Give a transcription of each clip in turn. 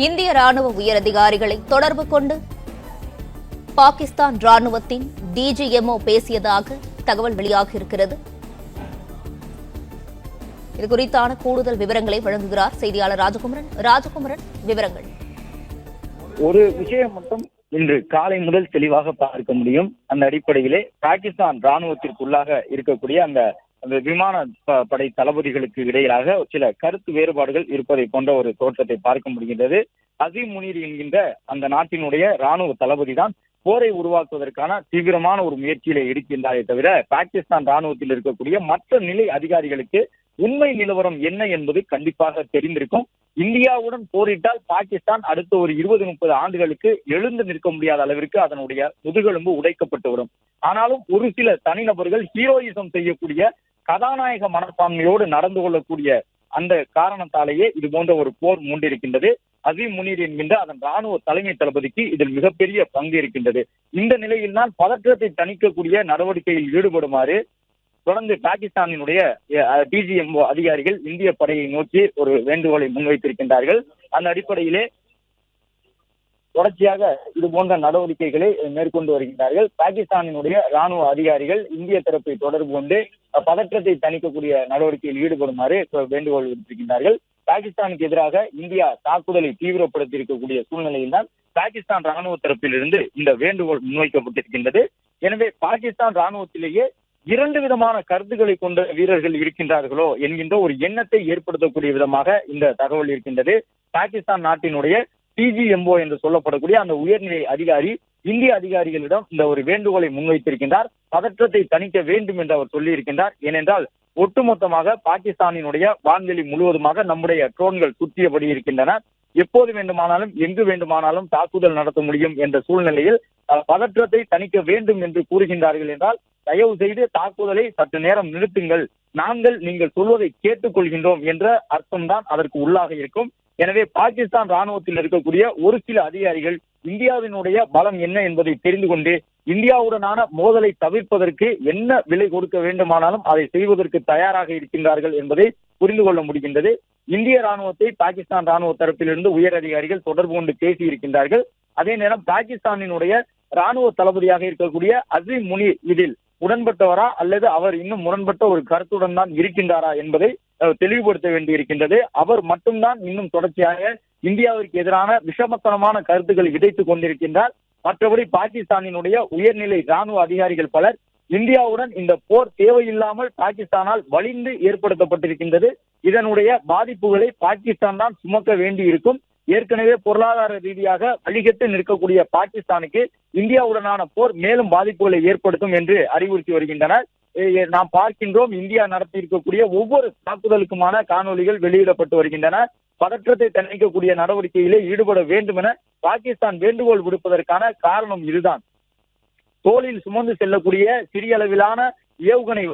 இந்திய ராணுவ உயரதிகாரிகளை தொடர்பு கொண்டு பாகிஸ்தான் ராணுவத்தின் டிஜிஎம்ஓ பேசியதாக தகவல் வெளியாகியிருக்கிறது. இதுகுறித்தான கூடுதல் விவரங்களை வழங்குகிறார் செய்தியாளர் ராஜகுமரன். ராஜகுமரன், விவரங்கள். ஒரு விஷயம் மட்டும் இன்று காலை முதல் தெளிவாக பார்க்க முடியும். அந்த அடிப்படையிலே பாகிஸ்தான் ராணுவத்திற்குள்ளாக இருக்கக்கூடிய அந்த விமான படை தளபதிகளுக்கு இடையிலாக சில கருத்து வேறுபாடுகள் இருப்பதை போன்ற ஒரு தோற்றத்தை பார்க்க முடிகின்றது. அசீம் முனீர் என்கின்ற அந்த நாட்டினுடைய ராணுவ தளபதி தான் போரை உருவாக்குவதற்கான தீவிரமான ஒரு முயற்சியிலே இருக்கின்றாரே தவிர பாகிஸ்தான் ராணுவத்தில் இருக்கக்கூடிய மற்ற நிலை அதிகாரிகளுக்கு உண்மை நிலவரம் என்ன என்பது கண்டிப்பாக தெரிந்திருக்கும். இந்தியாவுடன் போரிட்டால் பாகிஸ்தான் அடுத்த ஒரு 20-30 ஆண்டுகளுக்கு எழுந்து நிற்க முடியாத அளவிற்கு அதனுடைய முதுகெலும்பு உடைக்கப்பட்டு வரும். ஆனாலும் ஒரு சில தனிநபர்கள் ஹீரோயிசம் செய்யக்கூடிய கதாநாயக மனப்பான்மையோடு நடந்து கொள்ளக்கூடிய அந்த காரணத்தாலேயே இது போன்ற ஒரு போர் மூண்டிருக்கின்றது. அசீம் முனீர் என்கின்ற அதன் ராணுவ தலைமை தளபதிக்கு இதில் மிகப்பெரிய பங்கு இருக்கின்றது. இந்த நிலையில் தான் பதற்றத்தை தணிக்கக்கூடிய நடவடிக்கையில் ஈடுபடுமாறு தொடர்ந்து பாகிஸ்தானினுடைய டிஜிஎம்ஓ அதிகாரிகள் இந்திய படையை நோக்கி ஒரு வேண்டுகோளை முன்வைத்திருக்கின்றார்கள். அந்த அடிப்படையிலே தொடர்ச்சியாக இது போன்ற நடவடிக்கைகளை மேற்கொண்டு வருகின்றார்கள். பாகிஸ்தானினுடைய ராணுவ அதிகாரிகள் இந்திய தரப்பை தொடர்பு கொண்டு பதற்றத்தை தணிக்கக்கூடிய நடவடிக்கையில் ஈடுபடுமாறு வேண்டுகோள் விடுத்திருக்கின்றார்கள். பாகிஸ்தானுக்கு எதிராக இந்தியா தாக்குதலை தீவிரப்படுத்தி இருக்கக்கூடிய சூழ்நிலையில் தான் பாகிஸ்தான் ராணுவ தரப்பிலிருந்து இந்த வேண்டுகோள் முன்வைக்கப்பட்டிருக்கின்றது. எனவே பாகிஸ்தான் ராணுவத்திலேயே 2 விதமான கருத்துக்களை கொண்ட வீரர்கள் இருக்கின்றார்களோ என்கின்ற ஒரு எண்ணத்தை ஏற்படுத்தக்கூடிய விதமாக இந்த தகவல் இருக்கின்றது. பாகிஸ்தான் நாட்டினுடைய டிஜிஎம்ஓ என்று சொல்லப்படக்கூடிய அந்த உயர்நிலை அதிகாரி இந்திய அதிகாரிகளிடம் இந்த ஒரு வேண்டுகோளை முன்வைத்திருக்கின்றார். பதற்றத்தை தணிக்க வேண்டும் என்று அவர் சொல்லியிருக்கின்றார். ஏனென்றால் ஒட்டுமொத்தமாக பாகிஸ்தானினுடைய வான்வெளி முழுவதுமாக நம்முடைய ட்ரோன்கள் சுற்றியபடி இருக்கின்றன. எப்போது வேண்டுமானாலும் எங்கு வேண்டுமானாலும் தாக்குதல் நடத்த முடியும் என்ற சூழ்நிலையில் பதற்றத்தை தணிக்க வேண்டும் என்று கூறுகின்றார்கள் என்றால் தயவு செய்து தாக்குதலை சற்று நேரம் நிறுத்துங்கள், நாங்கள் நீங்கள் சொல்வதை கேட்டுக்கொள்கின்றோம் என்ற அர்த்தம்தான் அதற்கு உள்ளாக இருக்கும். எனவே பாகிஸ்தான் ராணுவத்தில் இருக்கக்கூடிய ஒரு சில அதிகாரிகள் இந்தியாவினுடைய பலம் என்ன என்பதை தெரிந்து கொண்டு இந்தியாவுடனான மோதலை தவிர்ப்பதற்கு என்ன விலை கொடுக்க வேண்டுமானாலும் அதை செய்வதற்கு தயாராக இருக்கின்றார்கள் என்பதை புரிந்து கொள்ள முடிகின்றது. இந்திய ராணுவத்தை பாகிஸ்தான் ராணுவ தரப்பிலிருந்து உயர் அதிகாரிகள் தொடர்பு கொண்டு பேசி இருக்கின்றார்கள். அதே நேரம் பாகிஸ்தானினுடைய ராணுவ தளபதியாக இருக்கக்கூடிய அசீம் முனீர் இதில் உடன்பட்டவரா அல்லது அவர் இன்னும் முரண்பட்ட ஒரு கருத்துடன் தான் இருக்கின்றாரா என்பதை தெளிவுபடுத்த வேண்டியிருக்கின்றது. அவர் மட்டும்தான் இன்னும் தொடர்ச்சியாக இந்தியாவிற்கு எதிரான விஷமத்தனமான கருத்துக்களை விதைத்துக் கொண்டிருக்கின்றார். மற்றபடி பாகிஸ்தானினுடைய உயர்நிலை ராணுவ அதிகாரிகள் பலர் இந்தியாவுடன் இந்த போர் தேவையில்லாமல் பாகிஸ்தானால் வலிந்து ஏற்படுத்தப்பட்டிருக்கின்றது, இதனுடைய பாதிப்புகளை பாகிஸ்தான் தான் சுமக்க வேண்டி இருக்கும். ஏற்கனவே பொருளாதார ரீதியாக வழிகட்டு நிற்கக்கூடிய பாகிஸ்தானுக்கு இந்தியாவுடனான போர் மேலும் பாதிப்புகளை ஏற்படுத்தும் என்று அறிவுறுத்தி வருகின்றனர். நாம் பார்க்கின்றோம், இந்தியா நடத்தி இருக்கக்கூடிய ஒவ்வொரு தாக்குதலுக்குமான காணொலிகள் வெளியிடப்பட்டு வருகின்றன. பதற்றத்தை தணிக்கக்கூடிய நடவடிக்கையிலே ஈடுபட வேண்டும் என பாகிஸ்தான் வேண்டுகோள் விடுப்பதற்கான காரணம் இதுதான். தோளில் சுமந்து செல்லக்கூடிய சிறிய அளவிலான ஏவுகணை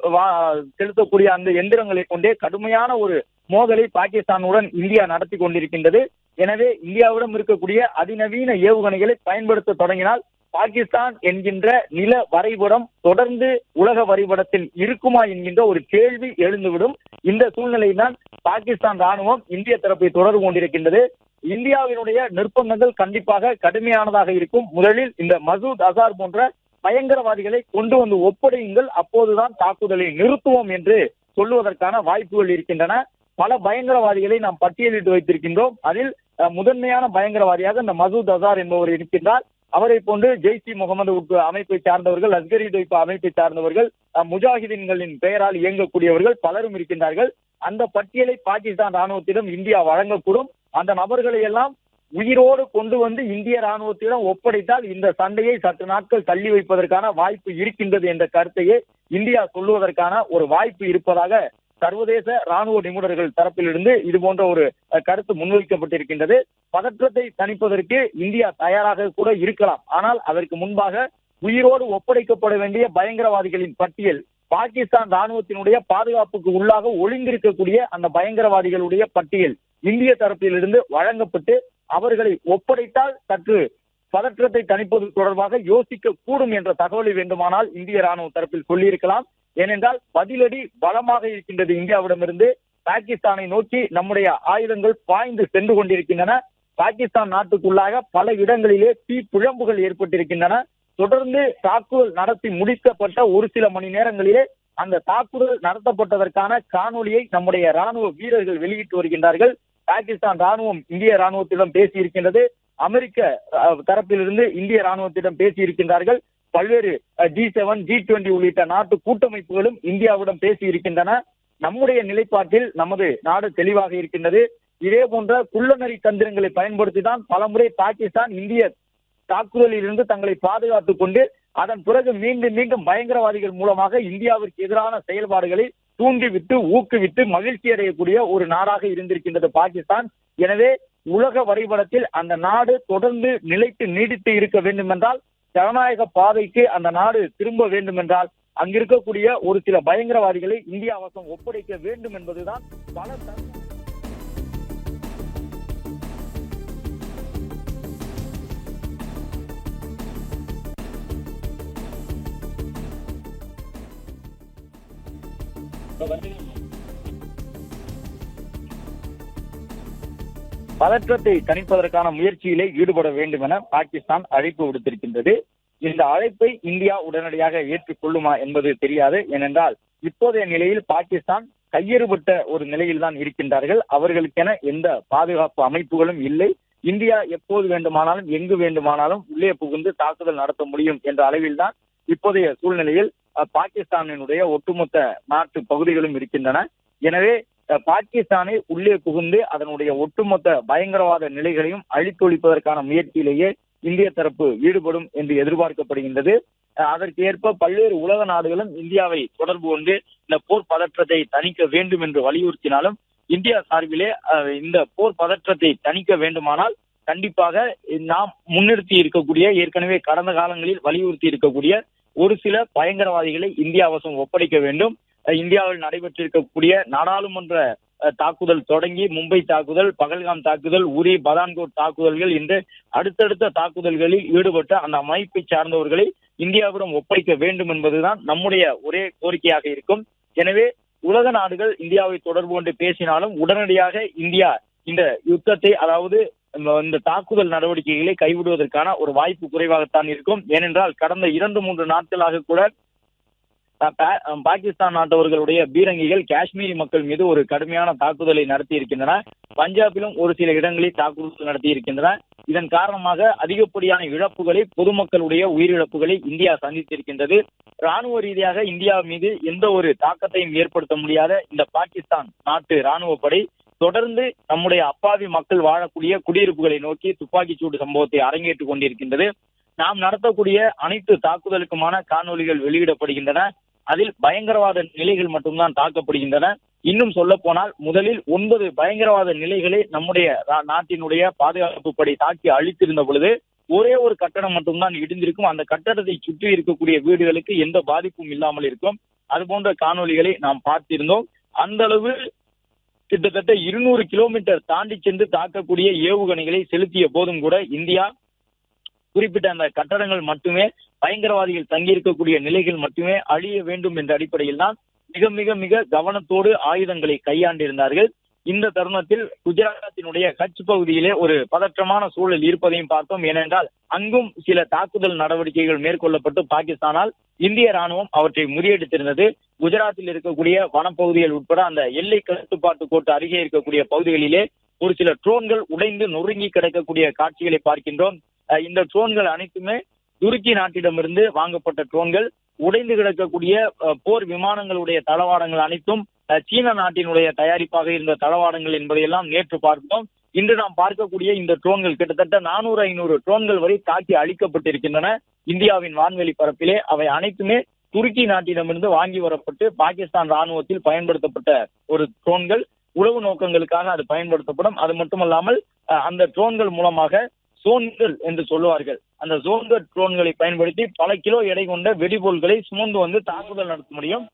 செலுத்தக்கூடிய அந்த எந்திரங்களை கொண்டே கடுமையான ஒரு மோதலை பாகிஸ்தானுடன் இந்தியா நடத்தி கொண்டிருக்கின்றது. எனவே இந்தியாவிடம் இருக்கக்கூடிய அதிநவீன ஏவுகணைகளை பயன்படுத்த தொடங்கினால் பாகிஸ்தான் என்கின்ற நில வரைபடம் தொடர்ந்து உலக வரைபடத்தில் இருக்குமா என்கின்ற ஒரு கேள்வி எழுந்துவிடும். இந்த சூழ்நிலையில் தான் பாகிஸ்தான் ராணுவம் இந்திய தரப்பை தொடர்பு கொண்டிருக்கின்றது. இந்தியாவினுடைய நிர்பந்தங்கள் கண்டிப்பாக கடுமையானதாக இருக்கும். முதலில் இந்த மசூத் அசார் போன்ற பயங்கரவாதிகளை கொண்டு வந்து ஒப்படையுங்கள், அப்போதுதான் தாக்குதலை நிறுத்துவோம் என்று சொல்லுவதற்கான வாய்ப்புகள் இருக்கின்றன. பல பயங்கரவாதிகளை நாம் பட்டியலிட்டு வைத்திருக்கின்றோம். அதில் முதன்மையான பயங்கரவாதியாக இந்த மசூத் அசார் என்பவர் இருக்கின்றார். அவரை போன்று ஜெய்ஷ் இ முகமது அமைப்பை சார்ந்தவர்கள், லஷ்கர் இ தொய்பா அமைப்பை சார்ந்தவர்கள், முஜாஹிதீன்களின் பெயரால் இயங்கக்கூடியவர்கள் பலரும் இருக்கின்றார்கள். அந்த பட்டியலை பாகிஸ்தான் ராணுவத்திடம் இந்தியா வழங்கக்கூடும். அந்த நபர்களை எல்லாம் உயிரோடு கொண்டு வந்து இந்திய ராணுவத்திடம் ஒப்படைத்தால் இந்த சண்டையை சற்று நாட்கள் தள்ளி வைப்பதற்கான வாய்ப்பு இருக்கின்றது என்ற கருத்தையே இந்தியா சொல்லுவதற்கான ஒரு வாய்ப்பு இருப்பதாக சர்வதேச ராணுவ நிபுணர்கள் தரப்பிலிருந்து இது போன்ற ஒரு கருத்து முன்வைக்கப்பட்டிருக்கின்றது. பதற்றத்தை தணிப்பதற்கு இந்தியா தயாராக கூட இருக்கலாம். ஆனால் அதற்கு முன்பாக உயிரோடு ஒப்படைக்கப்பட வேண்டிய பயங்கரவாதிகளின் பட்டியல், பாகிஸ்தான் ராணுவத்தினுடைய பாதுகாப்புக்கு உள்ளாக ஒளிந்திருக்கக்கூடிய அந்த பயங்கரவாதிகளுடைய பட்டியல் இந்திய தரப்பிலிருந்து வழங்கப்பட்டு அவர்களை ஒப்படைத்தால் சற்று பதற்றத்தை தணிப்பது தொடர்பாக யோசிக்க கூடும் என்ற தகவலை வேண்டுமானால் இந்திய ராணுவ தரப்பில் சொல்லியிருக்கலாம். ஏனென்றால் பதிலடி பலமாக இருக்கின்றது இந்தியாவிடமிருந்து. பாகிஸ்தானை நோக்கி நம்முடைய ஆயுதங்கள் பாய்ந்து சென்று கொண்டிருக்கின்றன. பாகிஸ்தான் நாட்டுக்குள்ளாக பல இடங்களிலே தீ பிழம்புகள் ஏற்பட்டிருக்கின்றன. தொடர்ந்து தாக்குதல் நடத்தி முடிக்கப்பட்ட ஒரு சில மணி நேரங்களிலே அந்த தாக்குதல் நடத்தப்பட்டதற்கான காணொலியை நம்முடைய ராணுவ வீரர்கள் வெளியிட்டு வருகின்றார்கள். பாகிஸ்தான் ராணுவம் இந்திய ராணுவத்திடம் பேசி இருக்கின்றது. அமெரிக்க தரப்பிலிருந்து இந்திய ராணுவத்திடம் பேசி இருக்கின்றார்கள். பல்வேறு G7, G20 உள்ளிட்ட நாட்டு கூட்டமைப்புகளும் இந்தியாவிடம் பேசி இருக்கின்றன. நம்முடைய நிலைப்பாட்டில் நமது நாடு தெளிவாக இருக்கின்றது. இதே போன்ற குள்ளநரி தந்திரங்களை பயன்படுத்திதான் பலமுறை பாகிஸ்தான் இந்திய தாக்குதலில் இருந்து தங்களை பாதுகாத்துக் கொண்டு அதன் பிறகு மீண்டும் மீண்டும் பயங்கரவாதிகள் மூலமாக இந்தியாவிற்கு எதிரான செயல்பாடுகளை தூண்டிவிட்டு ஊக்குவிட்டு மகிழ்ச்சி அடையக்கூடிய ஒரு நாடாக இருந்திருக்கின்றது பாகிஸ்தான். எனவே உலக வரைபடத்தில் அந்த நாடு தொடர்ந்து நிலைத்து நீடித்து இருக்க வேண்டும் என்றால், ஜனநாயக பாதைக்கு அந்த நாடு திரும்ப வேண்டும் என்றால், அங்கிருக்கக்கூடிய ஒரு சில பயங்கரவாதிகளை இந்தியா வசம் ஒப்படைக்க வேண்டும் என்பதுதான் பல பதற்றத்தை தணிப்பதற்கான முயற்சியிலே ஈடுபட வேண்டும் என பாகிஸ்தான் அழைப்பு விடுத்திருக்கின்றது. இந்த அழைப்பை இந்தியா உடனடியாக ஏற்றுக்கொள்ளுமா என்பது தெரியாது. ஏனென்றால் இப்போதைய நிலையில் பாகிஸ்தான் கையெறுபட்ட ஒரு நிலையில் தான் இருக்கின்றார்கள். அவர்களுக்கென எந்த பாதுகாப்பு அமைப்புகளும் இல்லை. இந்தியா எப்போது வேண்டுமானாலும் எங்கு வேண்டுமானாலும் உள்ளே புகுந்து தாக்குதல் நடத்த முடியும் என்ற அளவில் தான் இப்போதைய சூழ்நிலையில் பாகிஸ்தானினுடைய ஒட்டுமொத்த நாட்டு பகுதிகளும் இருக்கின்றன. எனவே பாகிஸ்தானை உள்ளே புகுந்து அதனுடைய ஒட்டுமொத்த பயங்கரவாத நிலைகளையும் அழித்தொழிப்பதற்கான முயற்சியிலேயே இந்திய தரப்பு ஈடுபடும் என்று எதிர்பார்க்கப்படுகின்றது. அதற்கு ஏற்ப பல்வேறு உலக நாடுகளும் இந்தியாவை தொடர்பு கொண்டு இந்த போர் பதற்றத்தை தணிக்க வேண்டும் என்று வலியுறுத்தினாலும், இந்தியா சார்பிலே இந்த போர் பதற்றத்தை தணிக்க வேண்டுமானால் கண்டிப்பாக நாம் முன்னிறுத்தி இருக்கக்கூடிய, ஏற்கனவே கடந்த காலங்களில் வலியுறுத்தி இருக்கக்கூடிய ஒரு சில பயங்கரவாதிகளை இந்தியா வசம் ஒப்படைக்க வேண்டும். இந்தியாவில் நடைபெற்றிருக்கக்கூடிய நாடாளுமன்ற தாக்குதல் தொடங்கி மும்பை தாக்குதல், பகல்காம் தாக்குதல், உரி, பதான்கோட் தாக்குதல்கள் என்று அடுத்தடுத்த தாக்குதல்களில் ஈடுபட்ட அந்த அமைப்பை சார்ந்தவர்களை இந்தியாவிடம் ஒப்படைக்க வேண்டும் என்பதுதான் நம்முடைய ஒரே கோரிக்கையாக இருக்கும். எனவே உலக நாடுகள் இந்தியாவை தொடர்பு கொண்டு பேசினாலும் உடனடியாக இந்தியா இந்த யுத்தத்தை, அதாவது இந்த தாக்குதல் நடவடிக்கைகளை கைவிடுவதற்கான ஒரு வாய்ப்பு குறைவாகத்தான் இருக்கும். ஏனென்றால் கடந்த 2-3 நாட்களாக கூட பாகிஸ்தான் நாட்டவர்களுடைய பீரங்கிகள் காஷ்மீரி மக்கள் மீது ஒரு கடுமையான தாக்குதலை நடத்தி இருக்கின்றன. பஞ்சாபிலும் ஒரு சில இடங்களில் தாக்குதல் நடத்தி இருக்கின்றன. இதன் காரணமாக அதிகப்படியான இழப்புகளை, பொதுமக்களுடைய உயிரிழப்புகளை இந்தியா சந்தித்திருக்கின்றது. ராணுவ ரீதியாக இந்தியா மீது எந்த ஒரு தாக்கத்தையும் ஏற்படுத்த முடியாத இந்த பாகிஸ்தான் நாட்டு ராணுவ படை தொடர்ந்து நம்முடைய அப்பாவி மக்கள் வாழக்கூடிய குடியிருப்புகளை நோக்கி துப்பாக்கி சூடு சம்பவத்தை அரங்கேற்றுக் கொண்டிருக்கின்றது. நாம் நடத்தக்கூடிய அனைத்து தாக்குதலுக்குமான காணொலிகள் வெளியிடப்படுகின்றன. அதில் பயங்கரவாத நிலைகள் மட்டும்தான் தாக்கப்படுகின்றன. இன்னும் சொல்ல போனால் முதலில் 9 பயங்கரவாத நிலைகளை நம்முடைய நாட்டினுடைய பாதுகாப்பு படை தாக்கி அழித்திருந்த பொழுது ஒரே ஒரு கட்டடம் மட்டும்தான் இடிந்திருக்கும். அந்த கட்டடத்தை சுற்றி இருக்கக்கூடிய வீடுகளுக்கு எந்த பாதிப்பும் இல்லாமல் இருக்கும். அது போன்ற காணொலிகளை நாம் பார்த்திருந்தோம். அந்த அளவு கிட்டத்தட்ட 200 கிலோமீட்டர் தாண்டி சென்று தாக்கக்கூடிய ஏவுகணைகளை செலுத்திய போதும் கூட இந்தியா குறிப்பிட்ட அந்த கட்டடங்கள் மட்டுமே, பயங்கரவாதிகள் தங்கியிருக்கக்கூடிய நிலைகள் மட்டுமே அழிய வேண்டும் என்ற அடிப்படையில் தான் மிக மிக மிக கவனத்தோடு ஆயுதங்களை கையாண்டிருந்தார்கள். இந்த தருணத்தில் குஜராத்தினுடைய கட்ச் பகுதியிலே ஒரு பதற்றமான சூழல் இருப்பதையும் பார்த்தோம். ஏனென்றால் அங்கும் சில தாக்குதல் நடவடிக்கைகள் மேற்கொள்ளப்பட்டு பாகிஸ்தானால் இந்திய ராணுவம் அவற்றை முறியடித்திருந்தது. குஜராத்தில் இருக்கக்கூடிய வனப்பகுதிகள் உட்பட அந்த எல்லை கட்டுப்பாட்டு கோட்டு அருகே இருக்கக்கூடிய பகுதிகளிலே ஒரு சில ட்ரோன்கள் உடைந்து நொறுங்கி கிடக்கக்கூடிய காட்சிகளை பார்க்கின்றோம். இந்த ட்ரோன்கள் அனைத்துமே துருக்கி நாட்டிடமிருந்து வாங்கப்பட்ட ட்ரோன்கள். உடைந்து கிடக்கக்கூடிய போர் விமானங்களுடைய தளவாடங்கள் அனைத்தும் சீன நாட்டினுடைய தயாரிப்பாக இருந்த தளவாடங்கள் என்பதையெல்லாம் நேற்று பார்த்தோம். இன்று நாம் பார்க்கக்கூடிய இந்த ட்ரோன்கள் கிட்டத்தட்ட 400-500 ட்ரோன்கள் வரை தாக்கி அழிக்கப்பட்டிருக்கின்றன இந்தியாவின் வான்வெளி பரப்பிலே. அவை அனைத்துமே துருக்கி நாட்டிடமிருந்து வாங்கி வரப்பட்டு பாகிஸ்தான் ராணுவத்தில் பயன்படுத்தப்பட்ட ஒரு ட்ரோன்கள். உளவு நோக்கங்களுக்காக அது பயன்படுத்தப்படும். அது மட்டுமல்லாமல் அந்த ட்ரோன்கள் மூலமாக சோன்கள் என்று சொல்லுவார்கள், அந்த சோன்கள் ட்ரோன்களை பயன்படுத்தி பல கிலோ எடை கொண்ட வெடிபொருட்களை சுமந்து வந்து தாக்குதல் நடத்த முடியும்.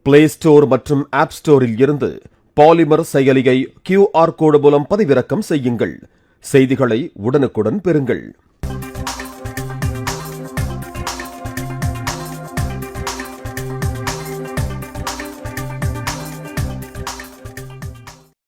பிளே ஸ்டோர் மற்றும் ஆப் ஸ்டோரில் இருந்து பாலிமர் செயலியை QR கோடு மூலம் பதிவிறக்கம் செய்யுங்கள். செய்திகளை உடனுக்குடன் பெறுங்கள்.